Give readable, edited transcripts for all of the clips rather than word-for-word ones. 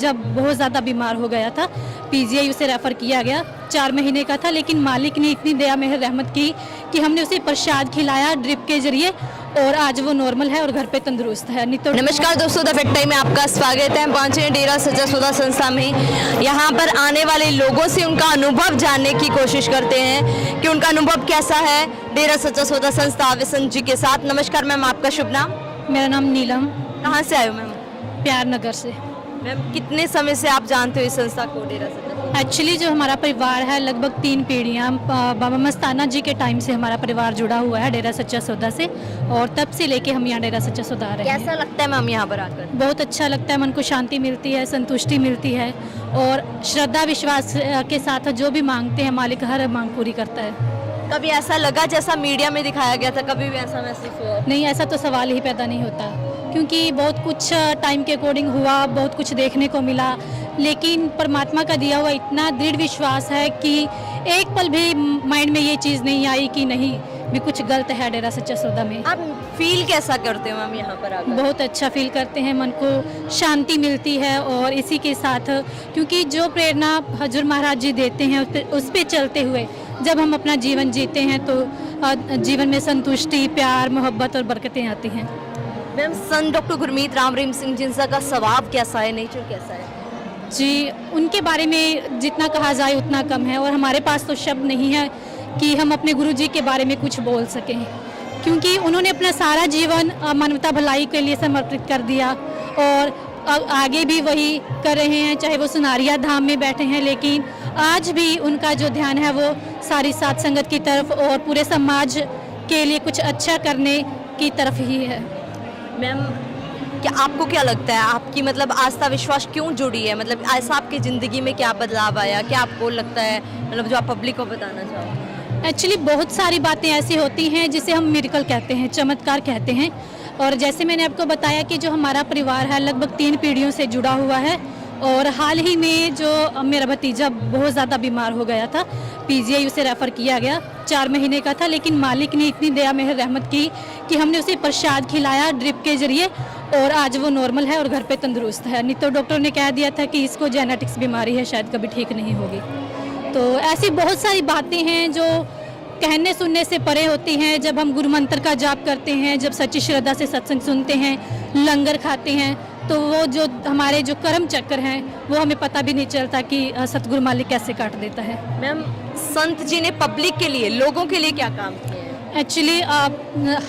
भतीजा बहुत ज़्यादा बीमार हो गया था। पीजीआई उसे रेफ़र किया गया, 4 महीने का था, लेकिन मालिक ने इतनी दया मेहर रहमत की कि हमने उसे प्रसाद खिलाया ड्रिप के ज़रिए और आज वो नॉर्मल है और घर पे तंदुरुस्त है। नहीं तो नमस्कार दोस्तों, द फैक्ट टाइम में आपका स्वागत है। हम पहुंचे हैं डेरा सच्चा सौदा संस्था में। यहाँ पर आने वाले लोगों से उनका अनुभव जानने की कोशिश करते हैं कि उनका अनुभव कैसा है डेरा सच्चा सौदा संस्था वसंत जी के साथ। नमस्कार मैम, आपका शुभ नाम? मेरा नाम नीलम, कहाँ से आए हो मैम? प्यार नगर से। मैम कितने समय से आप जानते हो इस संस्था को, डेरा सच्चा? एक्चुअली जो हमारा परिवार है लगभग 3 पीढ़ियाँ बाबा मस्ताना जी के टाइम से हमारा परिवार जुड़ा हुआ है डेरा सच्चा सौदा से, और तब से लेके हम यहाँ डेरा सच्चा सौदा आ रहे हैं। कैसा लगता है मैम यहाँ पर आकर? बहुत अच्छा लगता है, मन को शांति मिलती है, संतुष्टि मिलती है और श्रद्धा विश्वास के साथ जो भी मांगते हैं मालिक हर मांग पूरी करता है। कभी ऐसा लगा जैसा मीडिया में दिखाया गया था, कभी भी ऐसा महसूस हुआ? नहीं, ऐसा तो सवाल ही पैदा नहीं होता, क्योंकि बहुत कुछ टाइम के अकॉर्डिंग हुआ, बहुत कुछ देखने को मिला, लेकिन परमात्मा का दिया हुआ इतना दृढ़ विश्वास है कि एक पल भी माइंड में ये चीज़ नहीं आई कि नहीं भी कुछ गलत है डेरा सच्चा सौदा में। आप फील कैसा करते हो मैम यहाँ पर आकर? बहुत अच्छा फील करते हैं, मन को शांति मिलती है और इसी के साथ क्योंकि जो प्रेरणा हजूर महाराज जी देते हैं उस पे चलते हुए जब हम अपना जीवन जीते हैं तो जीवन में संतुष्टि, प्यार, मोहब्बत और बरकतें आती हैं। मैम संत डॉक्टर गुरमीत राम रहीम सिंह जिनसा का स्वभाव कैसा है, नेचर कैसा है? जी, उनके बारे में जितना कहा जाए उतना कम है और हमारे पास तो शब्द नहीं है कि हम अपने गुरु जी के बारे में कुछ बोल सकें, क्योंकि उन्होंने अपना सारा जीवन मानवता भलाई के लिए समर्पित कर दिया और आगे भी वही कर रहे हैं, चाहे वो सुनारिया धाम में बैठे हैं, लेकिन आज भी उनका जो ध्यान है वो सारी साथ संगत की तरफ और पूरे समाज के लिए कुछ अच्छा करने की तरफ ही है। मैम क्या आपको क्या लगता है, आपकी मतलब आस्था विश्वास क्यों जुड़ी है? मतलब ऐसा आपकी ज़िंदगी में क्या बदलाव आया, क्या आपको लगता है मतलब जो आप पब्लिक को बताना चाहो? एक्चुअली बहुत सारी बातें ऐसी होती हैं जिसे हम मिरेकल कहते हैं, चमत्कार कहते हैं, और जैसे मैंने आपको बताया कि जो हमारा परिवार है लगभग 3 पीढ़ियों से जुड़ा हुआ है और हाल ही में जो मेरा भतीजा बहुत ज़्यादा बीमार हो गया था, पीजीआई उसे रेफ़र किया गया, 4 महीने का था, लेकिन मालिक ने इतनी दया मेहर रहमत की कि हमने उसे प्रसाद खिलाया ड्रिप के ज़रिए और आज वो नॉर्मल है और घर पे तंदुरुस्त है। नहीं तो डॉक्टर ने कह दिया था कि इसको जेनेटिक्स बीमारी है, शायद कभी ठीक नहीं होगी। तो ऐसी बहुत सारी बातें हैं जो कहने सुनने से परे होती हैं। जब हम गुरु मंत्र का जाप करते हैं, जब सच्ची श्रद्धा से सत्संग सुनते हैं, लंगर खाते हैं, तो वो जो हमारे जो कर्म चक्र हैं वो हमें पता भी नहीं चलता कि सतगुरु मालिक कैसे काट देता है। मैम संत जी ने पब्लिक के लिए, लोगों के लिए क्या काम किया है? एक्चुअली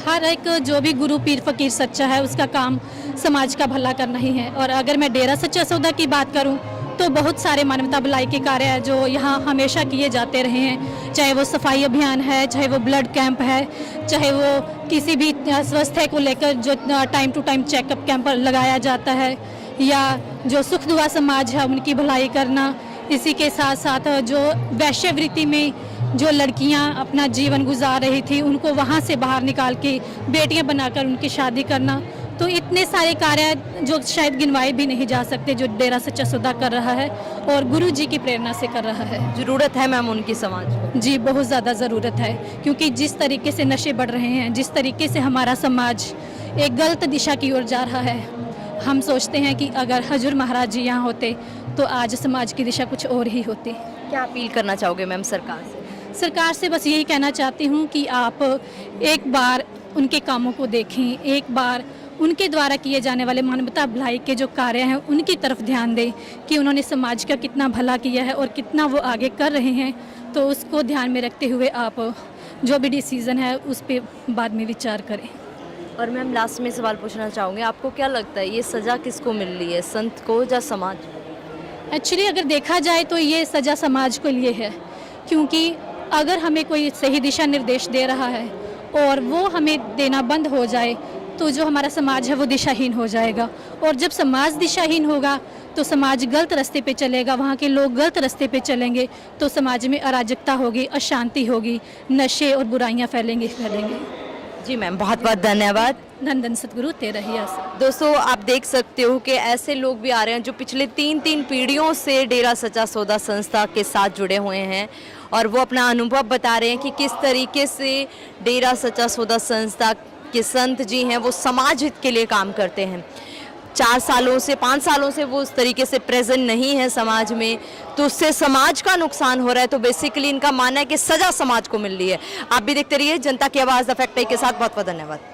हर एक जो भी गुरु पीर फकीर सच्चा है उसका काम समाज का भला करना ही है, और अगर मैं डेरा सच्चा सौदा की बात करूं तो बहुत सारे मानवता भलाई के कार्य हैं जो यहाँ हमेशा किए जाते रहे हैं, चाहे वो सफाई अभियान है, चाहे वो ब्लड कैंप है, चाहे वो किसी भी स्वास्थ्य को लेकर जो time to time checkup camp लगाया जाता है, या जो सुख दुआ समाज है उनकी भलाई करना। इसी के साथ साथ जो वैश्यवृत्ति में जो लड़कियां अपना जीवन गुजार रही थी उनको वहां से बाहर निकाल के बेटियां बनाकर उनकी शादी करना। तो इतने सारे कार्य जो शायद गिनवाए भी नहीं जा सकते जो डेरा सच्चा सौदा कर रहा है और गुरु जी की प्रेरणा से कर रहा है। ज़रूरत है मैम उनकी समाज को? जी, बहुत ज़्यादा ज़रूरत है, क्योंकि जिस तरीके से नशे बढ़ रहे हैं, जिस तरीके से हमारा समाज एक गलत दिशा की ओर जा रहा है, हम सोचते हैं कि अगर हजूर महाराज जी यहाँ होते तो आज समाज की दिशा कुछ और ही होती। क्या अपील करना चाहोगे मैम सरकार से? सरकार से बस यही कहना चाहती हूँ कि आप एक बार उनके कामों को देखें, एक बार उनके द्वारा किए जाने वाले मानवता भलाई के जो कार्य हैं उनकी तरफ ध्यान दें कि उन्होंने समाज का कितना भला किया है और कितना वो आगे कर रहे हैं। तो उसको ध्यान में रखते हुए आप जो भी डिसीज़न है उस पर बाद में विचार करें। और मैम लास्ट में सवाल पूछना चाहूँगी, आपको क्या लगता है ये सज़ा किसको मिल रही है, संत को या समाज को? एक्चुअली अगर देखा जाए तो ये सज़ा समाज के लिए है, क्योंकि अगर हमें कोई सही दिशा निर्देश दे रहा है और वो हमें देना बंद हो जाए तो जो हमारा समाज है वो दिशाहीन हो जाएगा, और जब समाज दिशाहीन होगा तो समाज गलत रास्ते पे चलेगा, वहाँ के लोग गलत रास्ते पे चलेंगे तो समाज में अराजकता होगी, अशांति होगी, नशे और बुराइयाँ फैलेंगे। जी मैम, बहुत बहुत धन्यवाद। धन धन सतगुरु तेरा ही आसरा। दोस्तों आप देख सकते हो कि ऐसे लोग भी आ रहे हैं जो पिछले 3 पीढ़ियों से डेरा सच्चा सौदा संस्था के साथ जुड़े हुए हैं और वो अपना अनुभव बता रहे हैं कि किस तरीके से डेरा सच्चा सौदा संस्था के संत जी हैं वो समाज हित के लिए काम करते हैं। 4 सालों से 5 सालों से वो उस तरीके से प्रेजेंट नहीं है समाज में, तो उससे समाज का नुकसान हो रहा है। तो बेसिकली इनका मानना है कि सजा समाज को मिल रही है। आप भी देखते रहिए जनता की आवाज़ द फैक्ट के साथ। बहुत बहुत धन्यवाद।